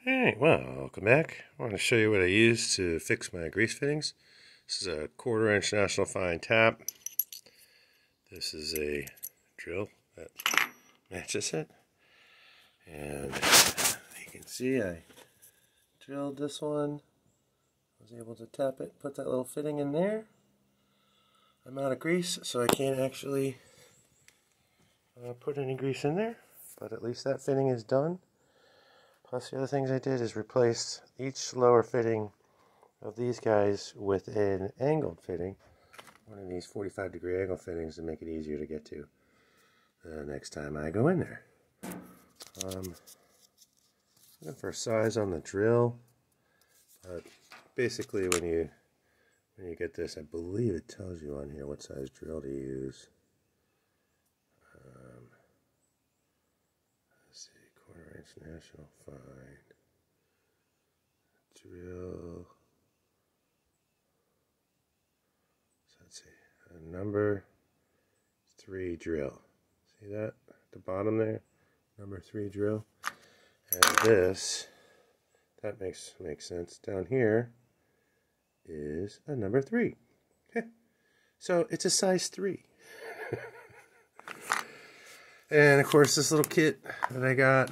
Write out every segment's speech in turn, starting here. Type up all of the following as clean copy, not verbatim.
Alright, well, welcome back. I want to show you what I use to fix my grease fittings. This is a 1/4 inch National Fine tap. This is a drill that matches it. And you can see I drilled this one. I was able to tap it, put that little fitting in there. I'm out of grease, so I can't actually put any grease in there. But at least that fitting is done. Plus the other things I did is replace each lower fitting of these guys with an angled fitting. One of these 45-degree angle fittings to make it easier to get to the next time I go in there. Looking for a size on the drill. But basically when you get this, I believe it tells you on here what size drill to use. Let's see, 1/4 inch National Fine drill. So let's see, a number 3 drill. See that at the bottom there? Number 3 drill. And this, that makes sense. Down here is a number 3. Okay, so it's a size 3. And of course, this little kit that I got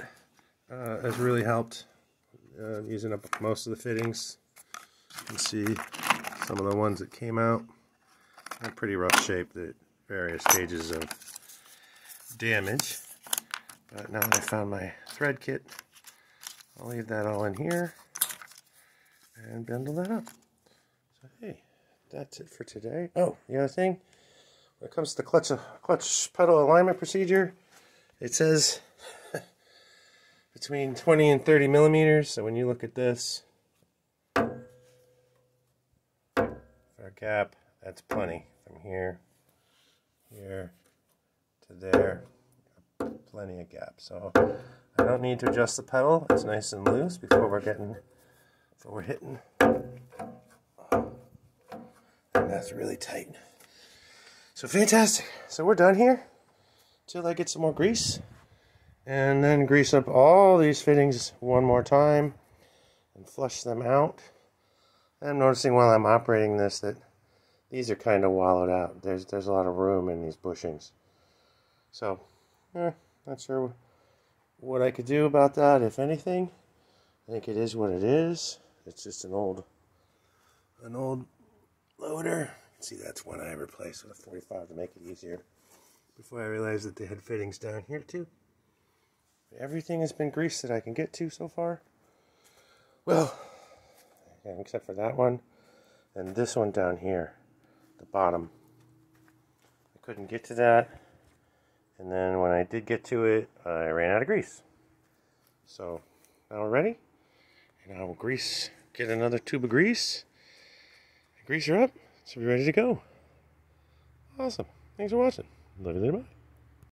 has really helped. Using up most of the fittings. You can see some of the ones that came out. They're pretty rough shape at various stages of damage. But now that I found my thread kit, I'll leave that all in here and bundle that up. So hey, that's it for today. Oh, the other thing, when it comes to the clutch pedal alignment procedure, it says between 20 and 30 millimeters. So when you look at this, for a gap, that's plenty. From here to there, plenty of gap. So I don't need to adjust the pedal. It's nice and loose before we're hitting. And that's really tight. So fantastic. So we're done here till I get some more grease. And then grease up all these fittings one more time and flush them out. I'm noticing while I'm operating this that these are kind of wallowed out. There's a lot of room in these bushings. So, not sure what I could do about that, if anything. I think it is what it is. It's just an old loader. See, that's one I replaced with a 45 to make it easier. Before I realized that they had fittings down here too. Everything has been greased that I can get to so far. Well, except for that one and this one down here, the bottom. I couldn't get to that, and then when I did get to it, I ran out of grease. So now we're ready, and I will get another tube of grease, grease her up, so we're ready to go. Awesome. Thanks for watching. Love you later. Bye.